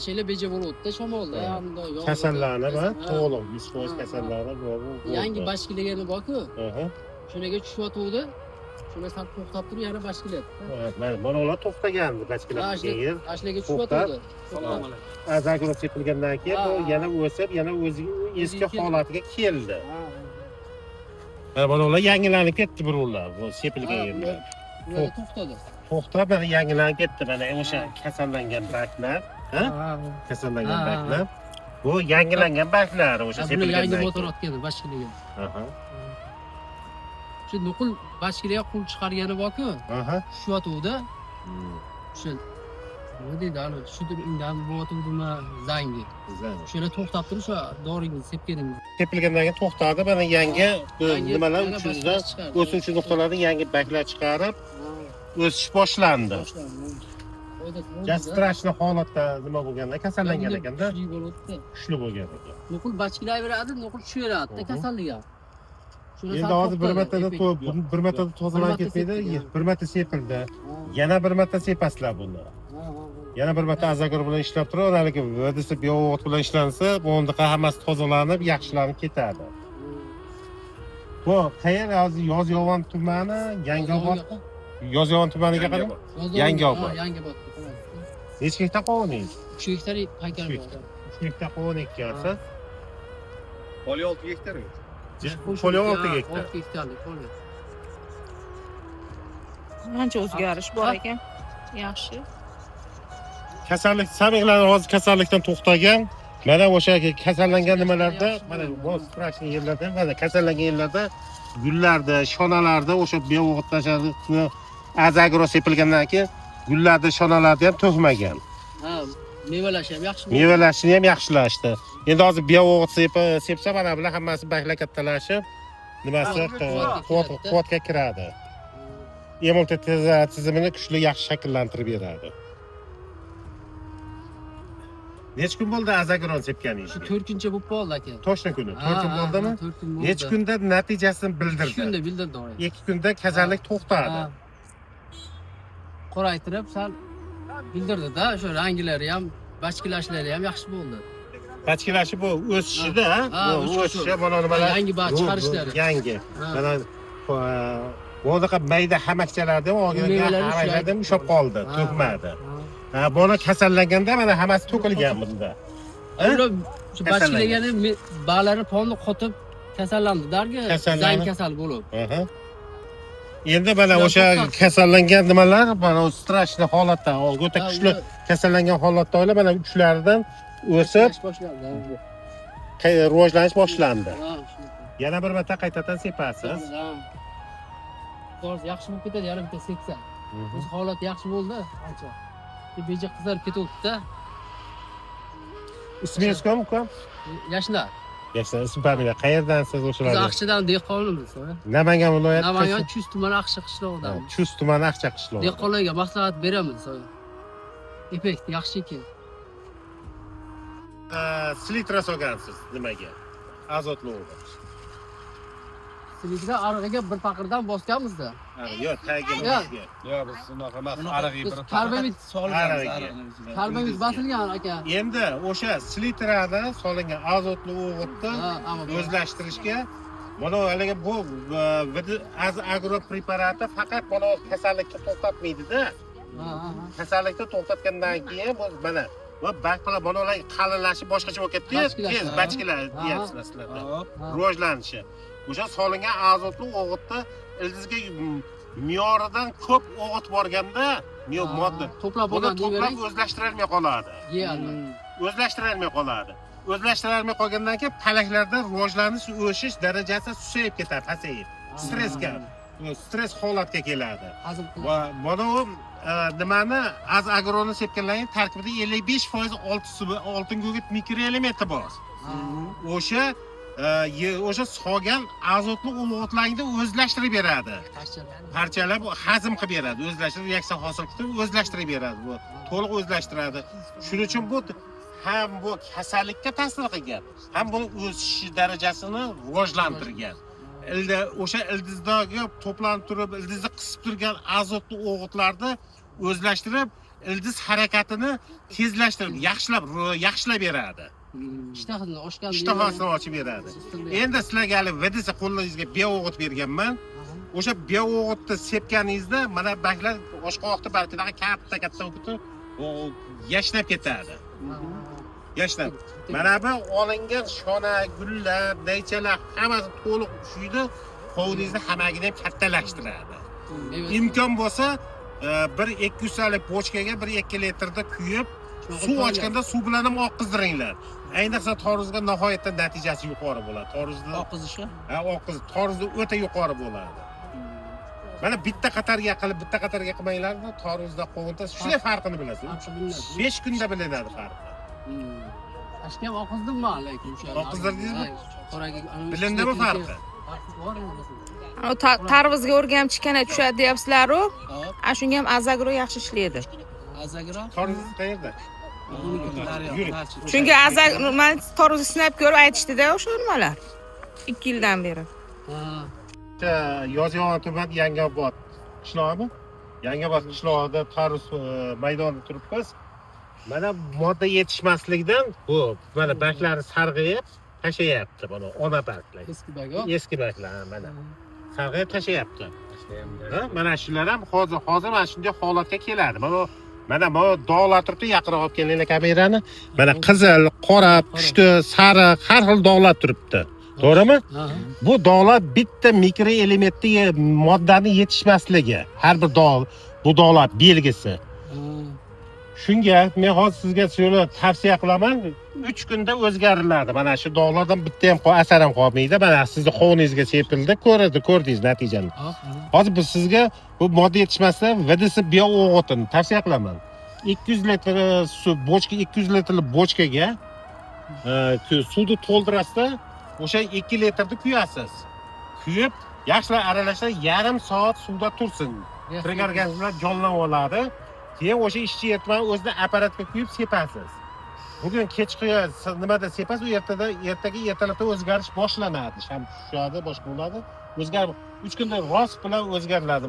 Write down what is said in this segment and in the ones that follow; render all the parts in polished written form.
Şeyle beje bo'ldi shamolda, hamda yomg'ir. Kasallanib, to'liq 100% kasallanib bo'ldi. Yangi bash kelgani bor-ku. Shunaga tushyotuvdi. Shuni sal to'xtab turib, yana bash kelyapti. Mana ular to'xtagandi, bash kelgan keyin. Ashlarga tushyotuvdi. Azagro sepilgandan keyin bu yana o'sib, yana o'ziga eski holatiga keldi. Mana ular yangilanib ketdi birovlar, bu sepilgan yerda. To'xtadi. To'xtab, mana yangilanib ketdi. Mana o'sha kasallangan baklar, kasallangan baklar. Bu yangilangan baklar o'sha sepilgan. Yangi motor otgan, bash kelgan. Shu nuqul bashkiliga qul chiqargani bor-ku. Tushyotuvdi. Shu nima deydi, ana shudir undan bo'tuvdimi zangi. Shuni to'xtab turib, shu doringizni sepganingiz. Sepilgandan keyin to'xtadi, mana yangi nimalar uchunda o'suvchi nuqtalardan yangi baklar chiqarib o'sish boshlandi. Strashli holatda nima bo'lganda kasallangan ekanda. Kuchli bo'lgan ekan. Nuqul bashkilayveradi, nuqul tushaveradi, kasalliga. Endi hozir bir martada tozalanib ketmaydi, bir marta sepildi. Yana bir marta sepasizlar buni. Yana bir marta azagor bilan ishlab turib, haligi vodisi bio'g'it bilan ishlansa, bu o'ndaqa hammasi tozalanib, yaxshilanib ketadi. Bu qayer hozir Yozyovon tumani, Yangiobod. Yozyovon tumaniga qarab, Yangiobod. Yangiobod. Necha hektar qo'yning? 3 hektar haykal bor. 3 hektar qo'yin ekansiz. Poli 6 hektar. Poli 6 hektar. 6 hektarlik poli. Qancha o'zgarish bor ekan? Yaxshi. Kasallik, samiklar hozir kasallikdan to'xtagan. Mana o'sha kasallangan nimalarda, mana bu strashli yerlarda, mana kasallangan yerlarda gullarda, shonalarda o'sha bio'g'it tasharrufni azagro sepilgandan keyin gullarda, shonalarda ham to'kmagan. Mevalash ham yaxshi. Mevalashni ham yaxshilashdi. Endi hozir bio'g'it sepsa mana bular hammasi baklar kattalashib, nimasi quvvatga kiradi. Immunitet tizimini kuchli yaxshi shakllantirib beradi. Necha kun bo'ldi azagron sepganingiz? 4-chi bo'lib qoldi aka. Toshna kuni. 4 kun bo'ldimi? 4 kun bo'ldi. Necha kunda natijasini bildirdi? 2 kunda bildirdi. 2 kunda kasallik to'xtadi. Qoraytirib sal bildirdi-da, o'sha rangilari ham, bachkilashlari ham yaxshi bo'ldi. Bachkilashi bu o'sishida, bu o'sishi mana nimalar yangi bach chiqarishlari. Yangi. Mana bunaqa mayda hamakchalarda ham olgan hamaklarda ham ushlab qoldi, to'kmadi. Buni kasallanganda mana hammasi to'kilgan bunda. Ular shu bachkilagani ba'lari ponni qotib kasallandi, darga zang kasal bo'lib. Endi mana o'sha kasallangan nimalar, mana o strashli holatda, o'ta kuchli kasallangan holatda o'ylab, mana uchlaridan o'sib rivojlanish boshlandi. Yana bir marta qaytadan sepasiz. To'g'ri, yaxshi bo'lib ketadi, yana bitta seksa. O'z holati yaxshi bo'ldi, ancha. Beja qizarib ketibdi-da. Ismingiz kim? Yashnar. Yashnar, ism familiya. Qayerdansiz o'shalar? Biz Aqshidan dehqonimiz. Namangan viloyati. Namangan Chust tumani Aqshi qishlog'idan. Chust tumani Aqshi qishlog'i. Dehqonlarga maslahat beramiz. Effekt yaxshi ekan. Silitra solgansiz nimaga? Azotli o'g'it. Silitra arig'iga bir paqirdan bosganmiz-da. Yo'q, tagiga. Yo'q, biz unaqa emas. Arig'iga bir karbamid solgan. Karbamid bosilgan aka. Endi o'sha silitrada solingan azotli o'g'itni o'zlashtirishga mana haligi bu agro preparati faqat mana kasallikni to'xtatmaydi-da. Kasallikni to'xtatgandan keyin bu mana va baklar mana ular qalinlashib boshqacha bo'lib ketdi, tez bachkilar deyapsizlar sizlarda. Rivojlanishi. O'sha solingan azotli o'g'itni ildizga me'yoridan ko'p o'g'it borganda, modda to'plab o'zlashtirilmay qoladi. O'zlashtirilmay qoladi. O'zlashtirilmay qolgandan keyin palaklarda rivojlanish, o'sish darajasi susayib ketadi, pasayib. Stress holatga keladi. Va mana u nimani agroni sepganlarning tarkibida 55% oltin gugurt mikroelementi bor. O'sha sog'gan azotli o'g'itlarni o'zlashtirib beradi. Parchalab hazm qilib beradi, o'zlashtirib, reaksiya hosil qilib o'zlashtirib beradi. Bu to'liq o'zlashtiradi. Shuning uchun bu ham bu kasallikka ta'sir qilgan, ham buni o'sish darajasini rivojlantirgan. O'sha ildizdagi to'planib turib, ildizni qisib turgan azotli o'g'itlarni o'zlashtirib, ildiz harakatini tezlashtirib, yaxshilab beradi. Ishtahasini ochgan. Ishtahasini ochib beradi. Endi sizlarga hali vidisi qo'lingizga beog'it berganman. O'sha beog'itni sepganingizda mana baklar oshqovoqda balki katta o'tib yashnab ketadi. Yashnab. Mana bu olingan shona, gullar, naychalar hammasi to'liq ushuydi. Hovlingizni hammagini ham kattalashtiradi. Imkon bo'lsa, bir 200 lik bochkaga 1-2 litrda kuyib, suv ochganda suv bilan ham oqizdiringlar. Ayniqsa toruzga nihoyatda natijasi yuqori bo'ladi. Toruzda oqizishi? Ha, oqiz. Toruzda o'ta yuqori bo'ladi. Mana bitta qatarga qilmanglar-da, toruzda qovunta shunday farqini bilasiz. 5 kunda bilinadi farqi. Ashkam oqizdimmi lekin o'sha. Oqizdirdingizmi? Bilindimi farqi? Tarvuzga o'rgamchikana tushadi deyapsizlar-ku. Shunga ham Azagro yaxshi ishlaydi. Azagro? Toruz qayerda? Chunki Azagro men tarvuzni sinab ko'rib aytishdi-da o'sha nimalar. 2 yildan beri. Yozyovon tuman Yangiobod qishlog'imi? Yangiobod qishlog'ida tarvuz maydonida turibmiz. Mana modda yetishmaslikdan bu mana barglari sarg'ayib tashlayapti mana ona barglar. Eski barglar mana sarg'ayib tashlayapti. Mana shular ham hozir mana shunday holatga keladi. Mana bu dog'lar turibdi, yaqinroq olib kelinglar kamerani. Mana qizil, qora, pushti, sariq har xil dog'lar turibdi. To'g'rimi? Bu dog'lar bitta mikroelementli moddani yetishmasligi. Har bir dog' bu dog'lar belgisi. Shunga men hozir sizga shuni tavsiya qilaman. 3 kunda o'zgariladi. Mana shu dog'lardan bitta ham asar ham qolmaydi. Mana sizni hovlingizga sepildi, ko'rdingiz natijani. Hozir biz sizga bu modda yetishmasdan VDS bio'g'otini tavsiya qilaman. 200 litr suv, 200 litrli bochkaga suvni to'ldirasizda, o'sha 2 litrni kuyasiz. Kuyib, yaxshilab aralashtirib, yarim soat suvda tursin. Tirik organizmlar jonlanib oladi. Keyin o'sha ishchi ertman o'zida apparatga quyib sepasiz. Bugun kechqi nimada sepasiz, ertaga o'zgarish boshlanadi. Sham tushadi, boshqa bo'ladi. 3 kunda rost bilan o'zgariladi.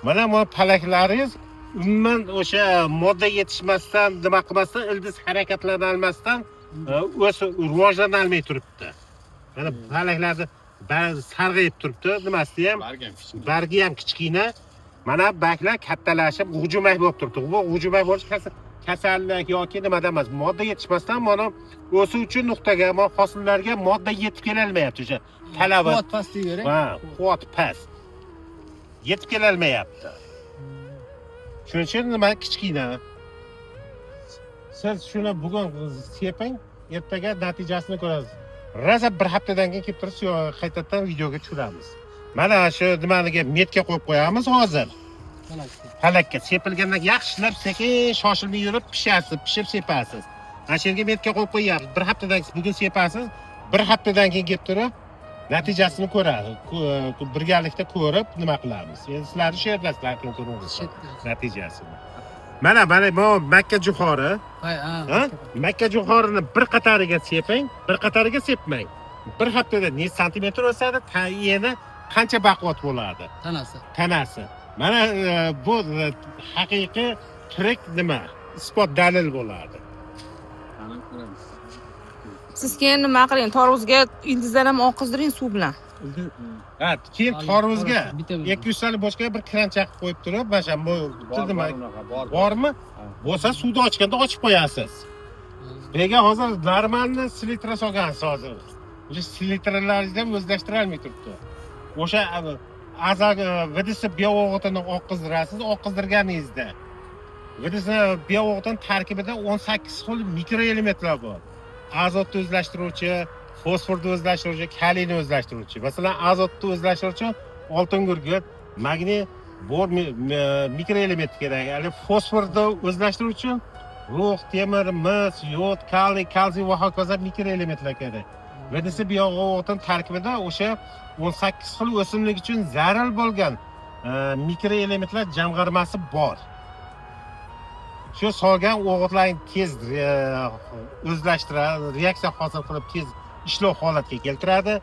Mana bu palaklaringiz umuman o'sha modda yetishmasdan, nima qilmasdan, ildiz harakatlanolmasdan rivojlanolmay turibdi. Mana palaklarni ba'zi sarg'ayib turibdi, nimasi ham, bargi ham kichkina. Mana baklar kattalashib, g'ujumak bo'lib turibdi. Bu g'ujumak bo'lish kasallik yoki nimadan emas, modda yetishmasdan mana o'suvchi nuqtaga, mana hosillarga modda yetib kela olmayapti o'sha talabi. Quvvat past deyavering. Ha, quvvat past. Yetib kela olmayapti. Shuning uchun nima kichkina. Siz shuni bugun seping, ertaga natijasini ko'rasiz. Raza bir haftadan keyin kelib turib, qaytadan videoga tushiramiz. Mana shu nimaniga metga qo'yib qo'yamiz hozir. Palakka sepilgandan yaxshilab sekin shoshilmay yurib pishib sepasiz. Mana shu yerga metga qo'yib qo'yamiz. Bir haftadan bugun sepasiz, bir haftadan keyin kelib turib natijasini ko'radi. Birgalikda ko'rib nima qilamiz. Endi sizlarni shu yerdasizlar ko'ramiz natijasini. Mana bu makka jo'xori. Ha? Makka jo'xorini bir qatariga seping, bir qatariga sepmang. Bir haftada ne santimetr o'sadi, yana qancha baquvvat bo'ladi? Tanasi. Mana bu haqiqiy tirik nima? Isbot dalil bo'ladi. Siz keyin nima qiling? Tarvuzga ildizdan ham oqizdiring suv bilan. Ha, keyin tarvuzga 200 lik bochkaga bir kranchaq qo'yib turib, mana bu nima? Bormi? Bo'lsa suvni ochganda ochib qo'yasiz. Nega hozir normalni silitra solgansiz hozir. O'sha silitralarni ham o'zlashtira olmay turibdi. O'sha azag VDS bio'g'otini oqizdirasiz, oqizdirganingizda VDS bio'g'otin tarkibida 18 xil mikroelementlar bor. Azotni o'zlashtiruvchi, fosforni o'zlashtiruvchi, kaliyni o'zlashtiruvchi. Masalan, azotni o'zlashtiruvchi oltin gurgut, magniy, bor mikroelement kerak. Ya'ni fosforni o'zlashtiruvchi rux, temir, mis, yod, kaliy, kalsiy va hokazo mikroelementlar kerak. VDS bio'g'otin tarkibida o'sha 18 xil o'simlik uchun zarur bo'lgan mikroelementlar jamg'armasi bor. Shu solgan o'g'itlarni tez o'zlashtiradi, reaksiya hosil qilib tez ishlov holatiga keltiradi.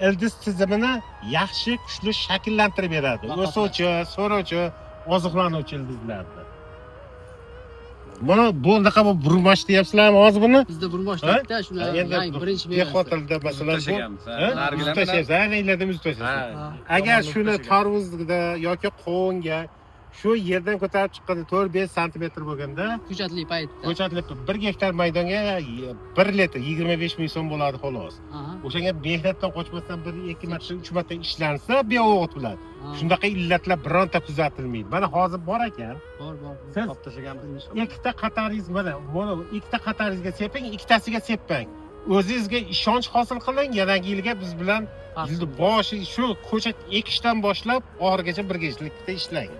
Ildiz tizimini yaxshi, kuchli shakllantirib beradi. O'suvchi, so'rovchi, oziqlanuvchi ildizlarni. Buni bo'ldiqa bu burmash deyapsizlarmi hozir buni? Bizda burmoshlikda shuni yangi birinchi dehqon tilida masalan bu tashlaysiz, aylanlarda muz tashlaysiz. Agar shuni tarvuzda yoki qovunga shu yerdan ko'tarib chiqqanda 4-5 santimetr bo'lganda ko'chatli paytda ko'chatilib 1 gektar maydonga 1 litr 25 ming so'm bo'ladi xolos. O'shanga mehnatdan qochmasdan 1-2 marta 3 marta ishlansa beo'g'it bo'ladi. Shunaqa illatlar bironta kuzatilmaydi. Mana hozir bor ekan. bor Siz ikkita qataringiz mana ikkita qataringizga seping, ikkitasiga sepmang. O'zingizga ishonch hosil qiling. Yangi yilga biz bilan yilni boshi shu ko'chat ekishdan boshlab oxirigacha birgalikda ishlang.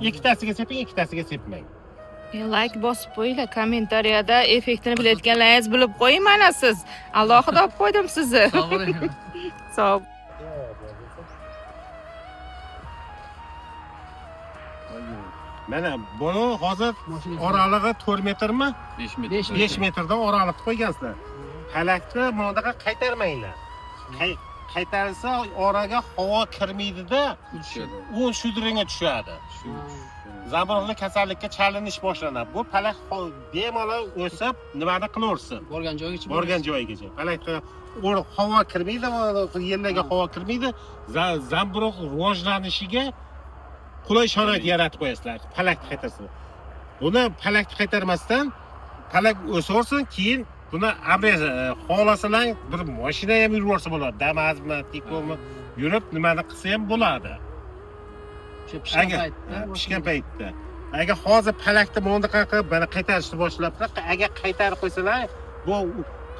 Ikkitasiga seping, ikkitasiga sepmang. Like bosib qo'yinglar, kommentariyada effektini bilayotganlaringiz bilib qo'ying mana siz. Alohida olib qo'ydim sizni. Sog' Mana buni hozir oralig'i 4 metrmi? 5 metr. 5 metrdan oraliq qo'ygansizlar. Palakni bundaqa qaytarmanglar. Qaytarilsa oraga havo kirmaydi-da, u shudringa tushadi. Zamburug'li kasallikka chalinish boshlanadi. Bu palak bemalol o'sib, nimani qilaversin? Borgan joyigacha. Palakga havo kirmaydi, yerlarga havo kirmaydi. Zamburug' rivojlanishiga qulay sharoit yaratib qo'yasizlar. Palakni qaytarsin. Buni palakni qaytarmasdan palak o'saversin, keyin buni xohlasalar bir mashina ham yurib bo'ladi. Damazmi, Tiko'mi yurib nimani qilsa ham bo'ladi. Pishgan paytda. Agar hozir palakni bundaqa qilib mana qaytarishni boshlablar, agar qaytarib qo'ysalar, bu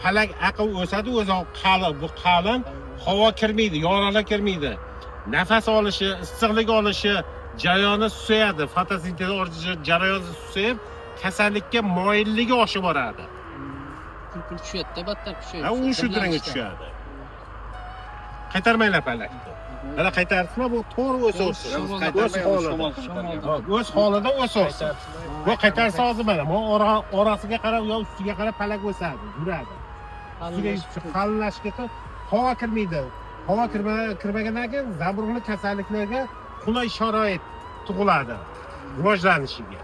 palak aql o'sadi, o'zi qalin, bu qalin, havo kirmaydi, yorug'lik kirmaydi. Nafas olishi, issiqlik olishi jarayoni susayadi, fotosintez jarayoni susayib, kasallikka moyilligi oshib boradi. tushadi, battar tushadi. U shudringa tushadi. Qaytarmanglar palakni. Mana qaytarsizlar, bu to'g'ri o'saversin. O'z holida o'saversin. Bu qaytarsa hozir mana bu orasiga qarab yo ustiga qarab palak o'sadi, yuradi. Ustiga qalinlashga havo kirmaydi. Havo kirmagandan keyin zamburug'li kasalliklarga qulay sharoit tug'iladi rivojlanishiga.